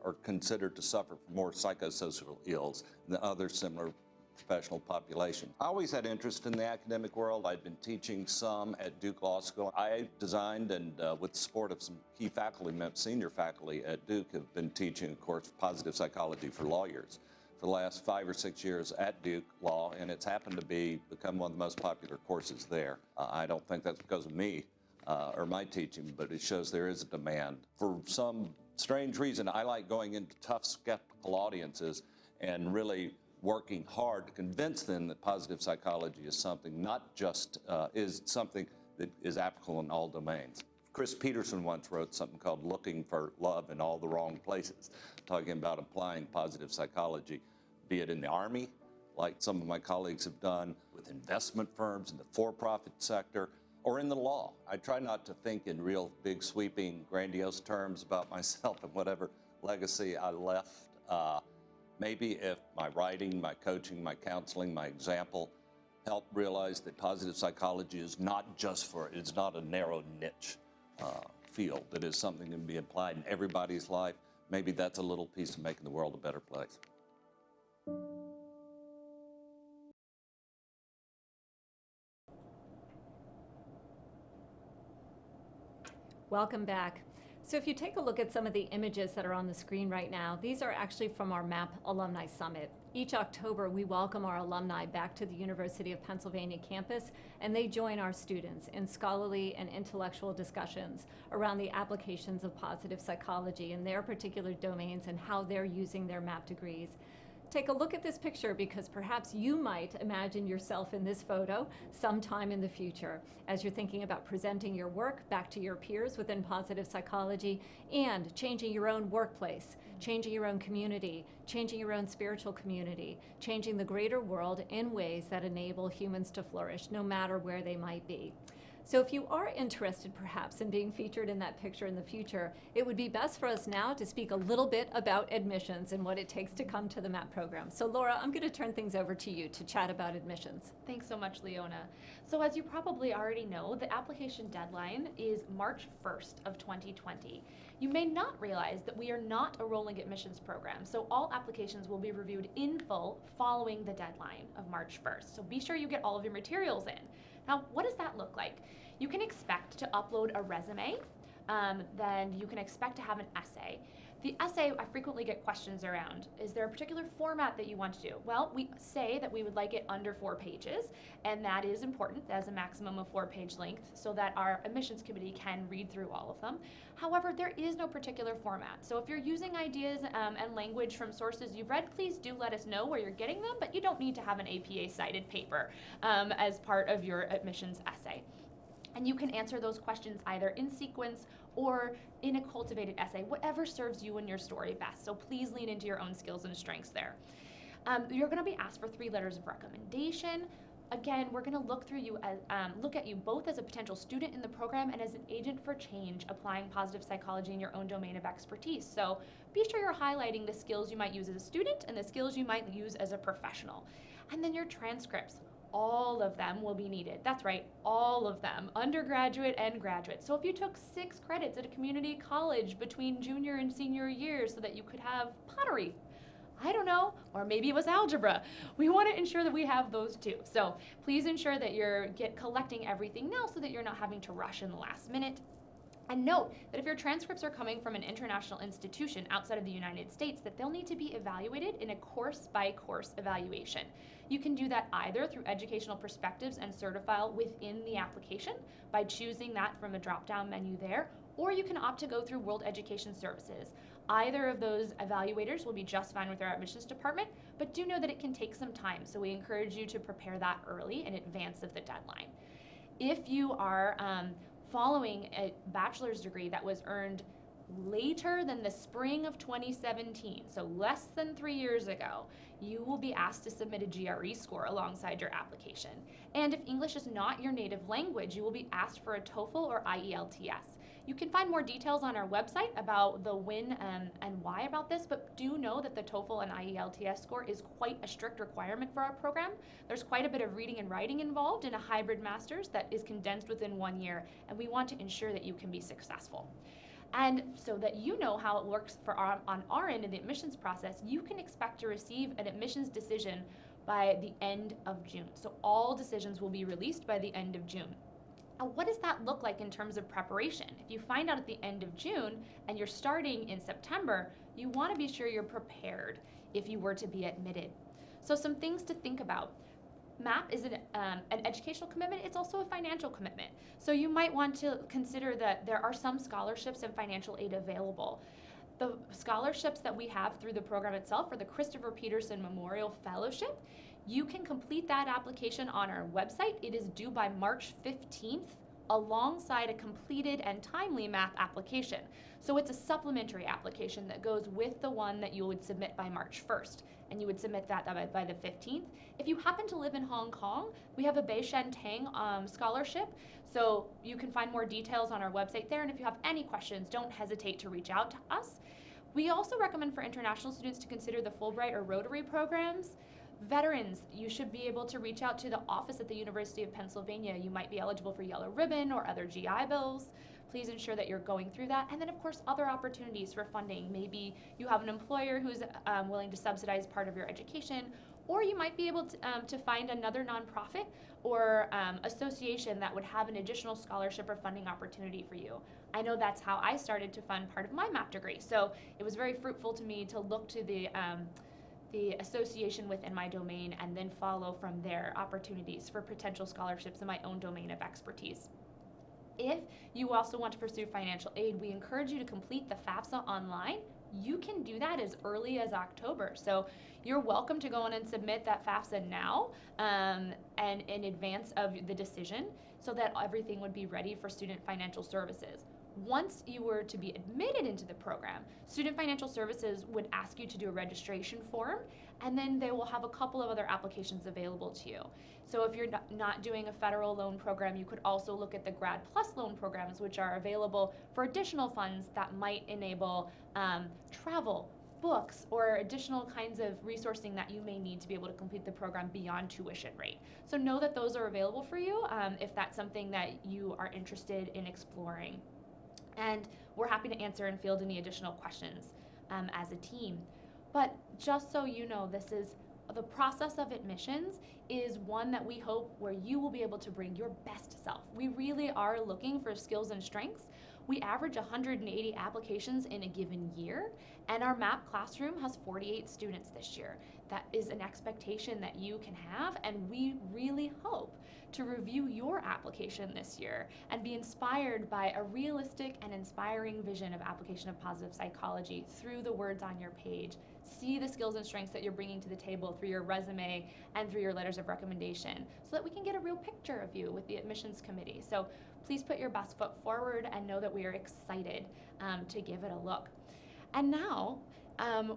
are considered to suffer from more psychosocial ills than other similar professional population. I always had interest in the academic world. I'd been teaching some at Duke Law School. I designed and with the support of some key faculty, senior faculty at Duke, have been teaching a course of positive psychology for lawyers for the last 5 or 6 years at Duke Law, and it's happened to become one of the most popular courses there. I don't think that's because of me or my teaching, but it shows there is a demand. For some strange reason, I like going into tough, skeptical audiences and really working hard to convince them that positive psychology is something not just is something that is applicable in all domains. Chris Peterson once wrote something called Looking for Love in All the Wrong Places, talking about applying positive psychology, be it in the Army, like some of my colleagues have done, with investment firms in the for-profit sector, or in the law. I try not to think in real big, sweeping, grandiose terms about myself and whatever legacy I left. Maybe if my writing, my coaching, my counseling, my example help realize that positive psychology is not just it's not a narrow niche field. It is something that can be applied in everybody's life. Maybe that's a little piece of making the world a better place. Welcome back. So if you take a look at some of the images that are on the screen right now, these are actually from our MAPP Alumni Summit. Each October, we welcome our alumni back to the University of Pennsylvania campus, and they join our students in scholarly and intellectual discussions around the applications of positive psychology in their particular domains and how they're using their MAPP degrees. Take a look at this picture because perhaps you might imagine yourself in this photo sometime in the future as you're thinking about presenting your work back to your peers within positive psychology and changing your own workplace, changing your own community, changing your own spiritual community, changing the greater world in ways that enable humans to flourish no matter where they might be. So if you are interested perhaps in being featured in that picture in the future, it would be best for us now to speak a little bit about admissions and what it takes to come to the MAPP program. So Laura, I'm going to turn things over to you to chat about admissions. Thanks so much, Leona. So as you probably already know, the application deadline is March 1st of 2020. You may not realize that we are not a rolling admissions program, so all applications will be reviewed in full following the deadline of March 1st. So be sure you get all of your materials in. Now, what does that look like? You can expect to upload a resume, then you can expect to have an essay. The essay, I frequently get questions around, is there a particular format that you want to do? Well, we say that we would like it under 4 pages, and that is important as a maximum of 4-page length so that our admissions committee can read through all of them. However, there is no particular format. So if you're using ideas and language from sources you've read, please do let us know where you're getting them, but you don't need to have an APA-cited paper as part of your admissions essay. And you can answer those questions either in sequence or in a cultivated essay, whatever serves you and your story best. So please lean into your own skills and strengths there. You're going to be asked for 3 letters of recommendation. Again, we're going to look at you both as a potential student in the program and as an agent for change, applying positive psychology in your own domain of expertise. So be sure you're highlighting the skills you might use as a student and the skills you might use as a professional. And then your transcripts. All of them will be needed. That's right, all of them, undergraduate and graduate. So if you took 6 credits at a community college between junior and senior years so that you could have pottery, I don't know, or maybe it was algebra, we want to ensure that we have those too. So please ensure that you're collecting everything now so that you're not having to rush in the last minute. And note that if your transcripts are coming from an international institution outside of the United States, that they'll need to be evaluated in a course-by-course evaluation. You can do that either through educational perspectives and Certifile within the application by choosing that from a drop-down menu there, or you can opt to go through World Education Services. Either of those evaluators will be just fine with our admissions department, but do know that it can take some time, so we encourage you to prepare that early in advance of the deadline. If you are following a bachelor's degree that was earned later than the spring of 2017, so less than 3 years ago, you will be asked to submit a GRE score alongside your application. And if English is not your native language, you will be asked for a TOEFL or IELTS. You can find more details on our website about the when and why about this, but do know that the TOEFL and IELTS score is quite a strict requirement for our program. There's quite a bit of reading and writing involved in a hybrid master's that is condensed within 1 year, and we want to ensure that you can be successful. And so that you know how it works on our end in the admissions process, you can expect to receive an admissions decision by the end of June. So all decisions will be released by the end of June. Now, what does that look like in terms of preparation? If you find out at the end of June and you're starting in September, you want to be sure you're prepared if you were to be admitted. So some things to think about. MAPP is an educational commitment. It's also a financial commitment. So you might want to consider that there are some scholarships and financial aid available. The scholarships that we have through the program itself are the Christopher Peterson Memorial Fellowship. You can complete that application on our website. It is due by March 15th alongside a completed and timely MAPP application. So it's a supplementary application that goes with the one that you would submit by March 1st, and you would submit that by the 15th. If you happen to live in Hong Kong, we have a Bei Shen Tang scholarship, so you can find more details on our website there, and if you have any questions, don't hesitate to reach out to us. We also recommend for international students to consider the Fulbright or Rotary programs. Veterans, you should be able to reach out to the office at the University of Pennsylvania. You might be eligible for Yellow Ribbon or other GI Bills. Please ensure that you're going through that. And then, of course, other opportunities for funding. Maybe you have an employer who's willing to subsidize part of your education, or you might be able to find another nonprofit or association that would have an additional scholarship or funding opportunity for you. I know that's how I started to fund part of my MAPP degree. So it was very fruitful to me to look to the association within my domain and then follow from there opportunities for potential scholarships in my own domain of expertise. If you also want to pursue financial aid, we encourage you to complete the FAFSA online. You can do that as early as October. So you're welcome to go in and submit that FAFSA now and in advance of the decision so that everything would be ready for student financial services. Once you were to be admitted into the program, Student Financial Services would ask you to do a registration form, and then they will have a couple of other applications available to you. So if you're not doing a federal loan program, you could also look at the Grad Plus loan programs, which are available for additional funds that might enable travel, books, or additional kinds of resourcing that you may need to be able to complete the program beyond tuition rate. So know that those are available for you if that's something that you are interested in exploring. And we're happy to answer and field any additional questions as a team. But just so you know, the process of admissions is one that we hope where you will be able to bring your best self. We really are looking for skills and strengths. We average 180 applications in a given year, and our MAPP classroom has 48 students this year. That is an expectation that you can have, and we really hope to review your application this year and be inspired by a realistic and inspiring vision of application of positive psychology through the words on your page. See the skills and strengths that you're bringing to the table through your resume and through your letters of recommendation so that we can get a real picture of you with the admissions committee. So please put your best foot forward and know that we are excited to give it a look. And now,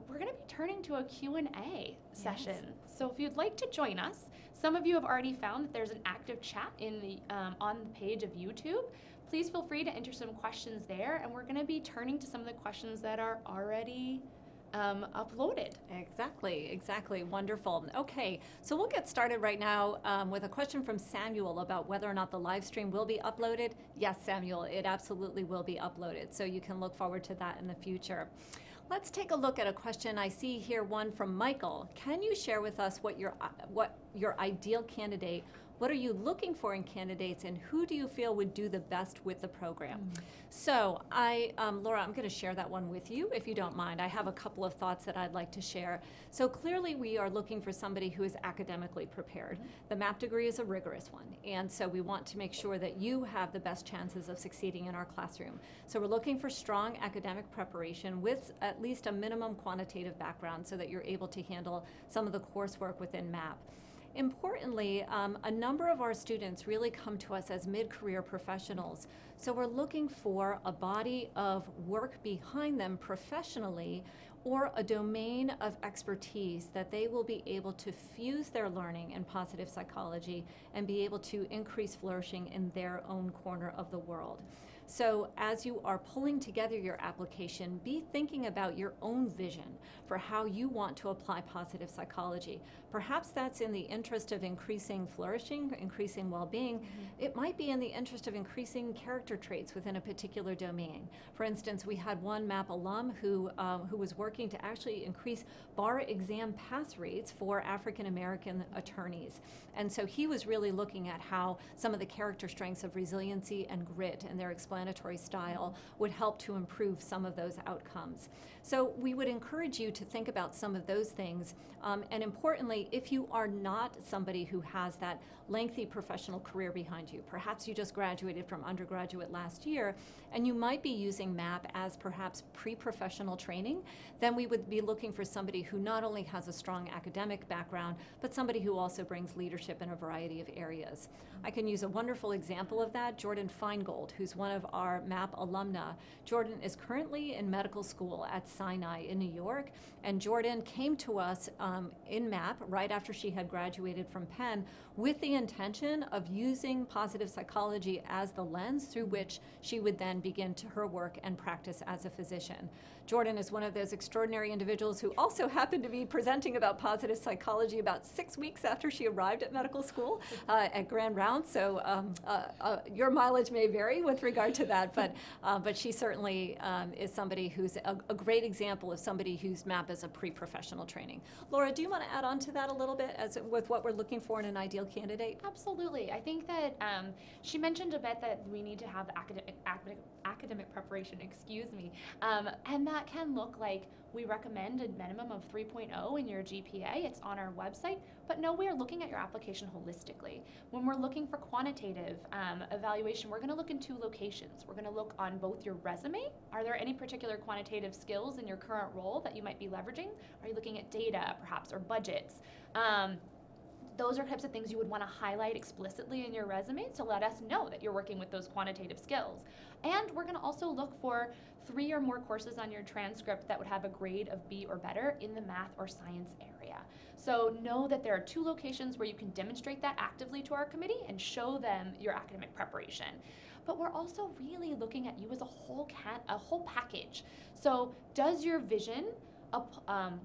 we're going to be turning to a Q&A session. Yes. So if you'd like to join us, some of you have already found that there's an active chat in the on the page of YouTube. Please feel free to enter some questions there, and we're going to be turning to some of the questions that are already uploaded. Exactly. Wonderful. Okay, so we'll get started right now with a question from Samuel about whether or not the live stream will be uploaded. Yes, Samuel, it absolutely will be uploaded, so you can look forward to that in the future. Let's take a look at a question. I see here one from Michael. Can you share with us what your ideal candidate, what are you looking for in candidates, and who do you feel would do the best with the program? So Laura, I'm going to share that one with you if you don't mind. I have a couple of thoughts that I'd like to share. So clearly we are looking for somebody who is academically prepared. The MAPP degree is a rigorous one, and so we want to make sure that you have the best chances of succeeding in our classroom. So we're looking for strong academic preparation with at least a minimum quantitative background so that you're able to handle some of the coursework within MAPP. Importantly, a number of our students really come to us as mid-career professionals. So we're looking for a body of work behind them professionally, or a domain of expertise that they will be able to fuse their learning in positive psychology and be able to increase flourishing in their own corner of the world. So as you are pulling together your application, be thinking about your own vision for how you want to apply positive psychology. Perhaps that's in the interest of increasing flourishing, increasing well-being. It might be in the interest of increasing character traits within a particular domain. For instance, we had one MAPP alum who was working to actually increase bar exam pass rates for African American attorneys. And so he was really looking at how some of the character strengths of resiliency and grit and their explanatory style would help to improve some of those outcomes. So we would encourage you to think about some of those things. And importantly, if you are not somebody who has that lengthy professional career behind you, perhaps you just graduated from undergraduate last year, and you might be using MAPP as perhaps pre-professional training, then we would be looking for somebody who not only has a strong academic background, but somebody who also brings leadership in a variety of areas. I can use a wonderful example of that, Jordan Feingold, who's one of our MAPP alumna. Jordan is currently in medical school at Sinai in New York, and Jordan came to us in MAPP right after she had graduated from Penn with the intention of using positive psychology as the lens through which she would then begin her work and practice as a physician. Jordan is one of those extraordinary individuals who also happened to be presenting about positive psychology about 6 weeks after she arrived at medical school at Grand Rounds. So your mileage may vary with regard to that, but she certainly is somebody who's a great example of somebody who's MAPP as a pre-professional training. Laura, do you want to add on to that a little bit with what we're looking for in an ideal candidate? Absolutely. I think that she mentioned a bit that we need to have academic preparation, and that can look like we recommend a minimum of 3.0 in your GPA. It's on our website, but no, we are looking at your application holistically. When we're looking for quantitative evaluation, we're going to look in 2 locations. We're going to look on both your resume. Are there any particular quantitative skills in your current role that you might be leveraging? Are you looking at data, perhaps, or budgets? Those are types of things you would want to highlight explicitly in your resume to let us know that you're working with those quantitative skills. And we're going to also look for 3 or more courses on your transcript that would have a grade of B or better in the math or science area. So know that there are 2 locations where you can demonstrate that actively to our committee and show them your academic preparation. But we're also really looking at you as a whole package. So does your vision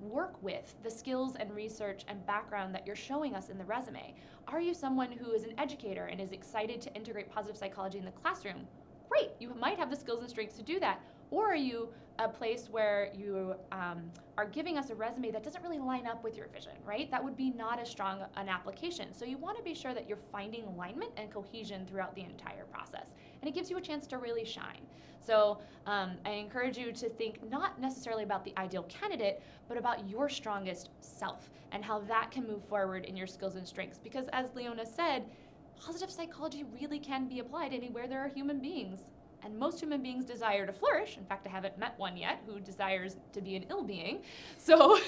work with the skills and research and background that you're showing us in the resume? Are you someone who is an educator and is excited to integrate positive psychology in the classroom? Great, you might have the skills and strengths to do that. Or are you a place where you are giving us a resume that doesn't really line up with your vision, right? That would be not as strong an application. So you want to be sure that you're finding alignment and cohesion throughout the entire process. And it gives you a chance to really shine. So I encourage you to think not necessarily about the ideal candidate, but about your strongest self and how that can move forward in your skills and strengths. Because as Leona said, positive psychology really can be applied anywhere there are human beings. And most human beings desire to flourish. In fact, I haven't met one yet who desires to be an ill being. So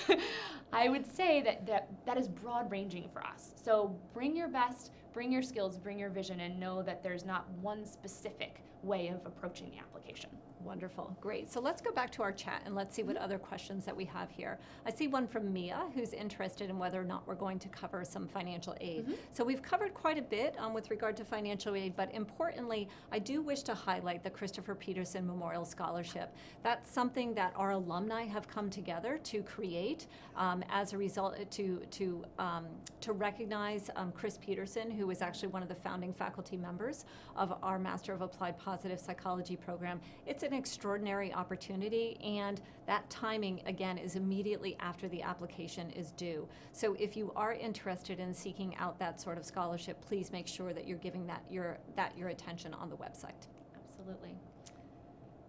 I would say that is broad ranging for us. So bring your best, bring your skills, bring your vision, and know that there's not one specific way of approaching the application. Wonderful, great. So let's go back to our chat and let's see what other questions that we have here. I see one from Mia who's interested in whether or not we're going to cover some financial aid. So we've covered quite a bit with regard to financial aid, but importantly, I do wish to highlight the Christopher Peterson Memorial Scholarship. That's something that our alumni have come together to create as a result to recognize Chris Peterson, who is actually one of the founding faculty members of our Master of Applied Positive Psychology program. It's an extraordinary opportunity, and that timing, again, is immediately after the application is due. So if you are interested in seeking out that sort of scholarship, please make sure that you're giving that your attention on the website. Absolutely.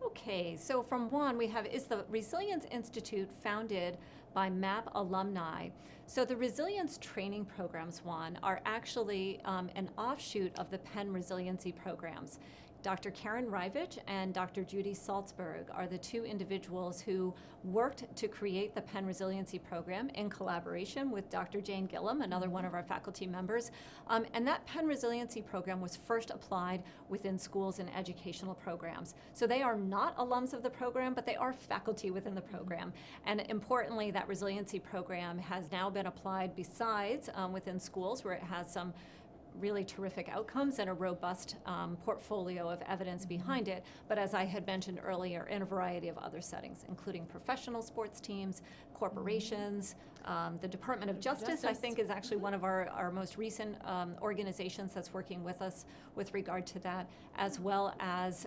Okay, so from Juan, we have, is the Resilience Institute founded by MAPP alumni? So the resilience training programs, Juan, are actually an offshoot of the Penn resiliency programs. Dr. Karen Rivich and Dr. Judy Salzberg are the two individuals who worked to create the Penn Resiliency Program in collaboration with Dr. Jane Gillum, another one of our faculty members. And that Penn Resiliency Program was first applied within schools and educational programs. So they are not alums of the program, but they are faculty within the program. And importantly, that resiliency program has now been applied besides within schools, where it has some really terrific outcomes and a robust portfolio of evidence behind it, but as I had mentioned earlier, in a variety of other settings, including professional sports teams, corporations, the Department of Justice, I think, is actually one of our most recent organizations that's working with us with regard to that, as well as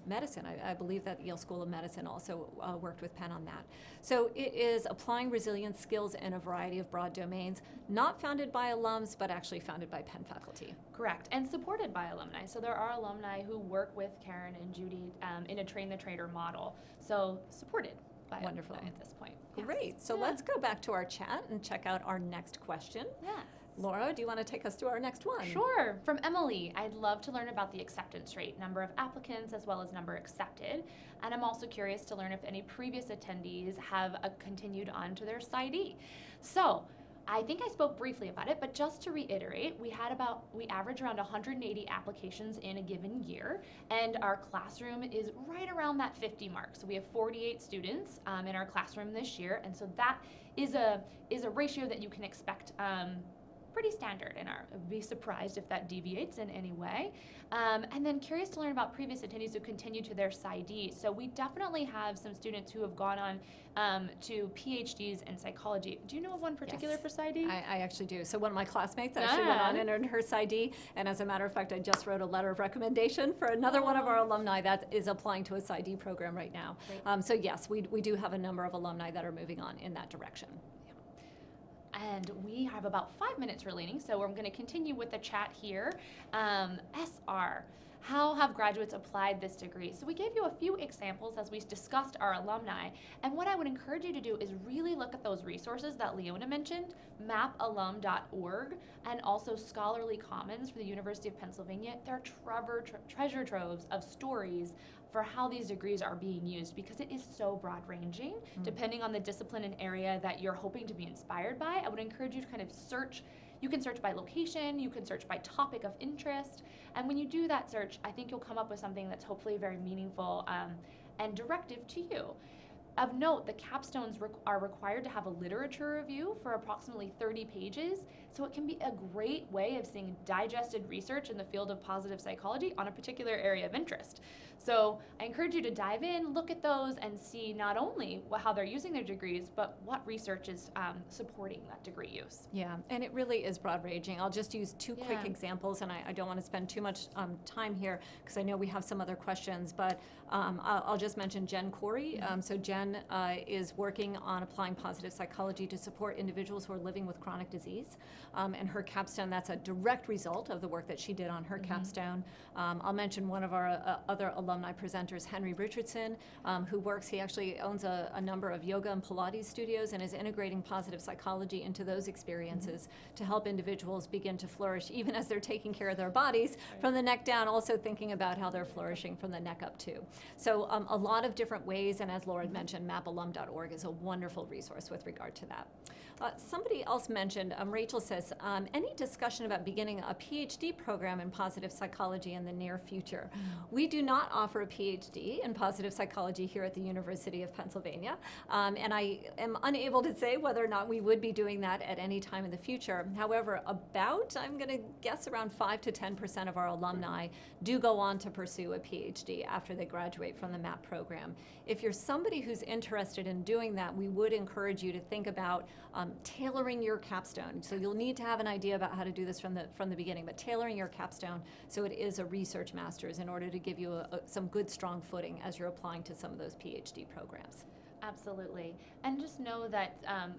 medicine. I believe that Yale School of Medicine also worked with Penn on that. So it is applying resilience skills in a variety of broad domains, not founded by alums, but actually founded by Penn faculty. Correct, and supported by alumni. So there are alumni who work with Karen and Judy in a train-the-trainer model. So supported by Wonderful. alumni at this point. Great. So Yeah. let's go back to our chat and check out our next question. Yes. Laura, do you want to take us to our next one? Sure. From Emily, I'd love to learn about the acceptance rate, number of applicants as well as number accepted. And I'm also curious to learn if any previous attendees have continued on to their PsyD. So I think I spoke briefly about it, but just to reiterate, we average around 180 applications in a given year, and our classroom is right around that 50 mark. So we have 48 students in our classroom this year, and so that is a ratio that you can expect pretty standard in our, be surprised if that deviates in any way. And then curious to learn about previous attendees who continue to their PsyD. So we definitely have some students who have gone on to PhDs in psychology. Do you know of one particular Yes. for PsyD? I actually do. So one of my classmates actually went on and earned her PsyD, and as a matter of fact, I just wrote a letter of recommendation for another one of our alumni that is applying to a PsyD program right now. Great. So yes, we do have a number of alumni that are moving on in that direction. And we have about 5 minutes remaining, so we're going to continue with the chat here. SR, how have graduates applied this degree? So we gave you a few examples as we discussed our alumni, and what I would encourage you to do is really look at those resources that Leona mentioned, mappalum.org, and also Scholarly Commons for the University of Pennsylvania. There are treasure troves of stories for how these degrees are being used, because it is so broad-ranging. Depending on the discipline and area that you're hoping to be inspired by, I would encourage you to kind of search. You can search by location, you can search by topic of interest, and when you do that search, I think you'll come up with something that's hopefully very meaningful and directive to you. Of note, the capstones are required to have a literature review for approximately 30 pages, so it can be a great way of seeing digested research in the field of positive psychology on a particular area of interest. So I encourage you to dive in, look at those, and see not only how they're using their degrees, but what research is supporting that degree use. Yeah, and it really is broad-ranging. I'll just use two quick Yeah. examples, and I don't want to spend too much time here because I know we have some other questions, but I'll just mention Jen Corey. So Jen is working on applying positive psychology to support individuals who are living with chronic disease. And her capstone, that's a direct result of the work that she did on her capstone. I'll mention one of our other alumni presenters, Henry Richardson, who works, he actually owns a number of yoga and Pilates studios and is integrating positive psychology into those experiences to help individuals begin to flourish, even as they're taking care of their bodies from the neck down, also thinking about how they're flourishing from the neck up too. So a lot of different ways, and as Laura had mentioned, mappalum.org is a wonderful resource with regard to that. Somebody else mentioned, Rachel says, any discussion about beginning a PhD program in positive psychology in the near future? We do not offer a PhD in positive psychology here at the University of Pennsylvania, and I am unable to say whether or not we would be doing that at any time in the future. However, I'm going to guess around 5 to 10% of our alumni do go on to pursue a PhD after they graduate from the MAPP program. If you're somebody who's interested in doing that, we would encourage you to think about tailoring your capstone. So you'll need to have an idea about how to do this from the beginning, but tailoring your capstone so it is a research master's in order to give you some good, strong footing as you're applying to some of those PhD programs. Absolutely. And just know that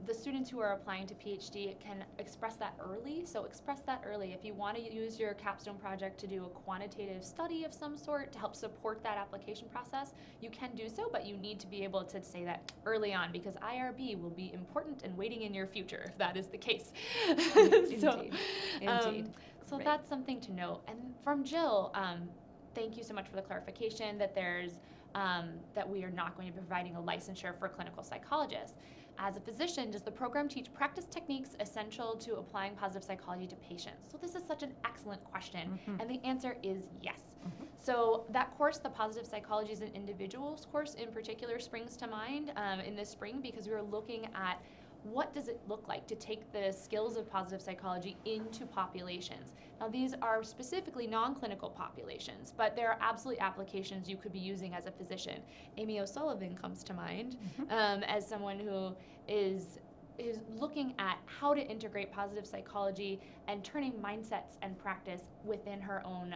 the students who are applying to PhD can express that early. So express that early. If you want to use your capstone project to do a quantitative study of some sort to help support that application process, you can do so, but you need to be able to say that early on, because IRB will be important and waiting in your future if that is the case. Indeed. So, Indeed. So Right. that's something to note. And from Jill, thank you so much for the clarification that that we are not going to be providing a licensure for clinical psychologists. As a physician, does the program teach practice techniques essential to applying positive psychology to patients? So this is such an excellent question, and the answer is yes. So that course, the Positive Psychology as an Individuals course in particular, springs to mind in this spring, because we were looking at what does it look like to take the skills of positive psychology into populations. Now, these are specifically non-clinical populations, but there are absolutely applications you could be using as a physician. Amy O'Sullivan comes to mind as someone who is looking at how to integrate positive psychology and turning mindsets and practice within her own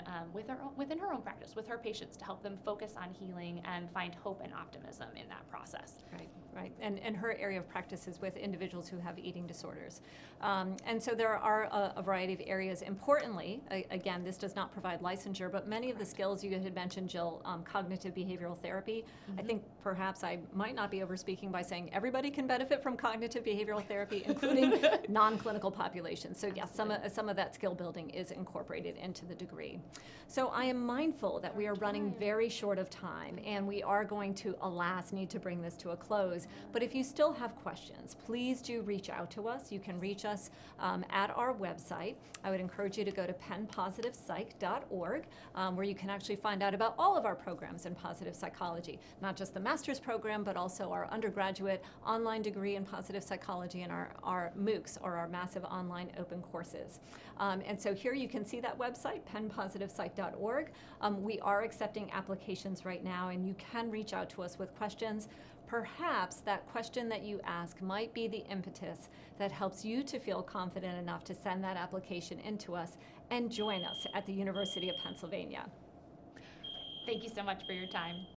practice with her patients to help them focus on healing and find hope and optimism in that process. Right. And her area of practice is with individuals who have eating disorders. And so there are a variety of areas. Importantly, again, this does not provide licensure, but many of the skills you had mentioned, Jill, cognitive behavioral therapy, I think perhaps I might not be overspeaking by saying everybody can benefit from cognitive behavioral therapy, including non-clinical populations. So yes, some of that skill building is incorporated into the degree. So I am mindful that we are running very short of time, and we are going to, alas, need to bring this to a close. But if you still have questions, please do reach out to us. You can reach us at our website. I would encourage you to go to pennpositivepsych.org, where you can actually find out about all of our programs in positive psychology, not just the master's program, but also our undergraduate online degree in positive psychology and our MOOCs, or our massive online open courses. And so here you can see that website, pennpositivepsych.org. We are accepting applications right now, and you can reach out to us with questions. Perhaps that question that you ask might be the impetus that helps you to feel confident enough to send that application into us and join us at the University of Pennsylvania. Thank you so much for your time.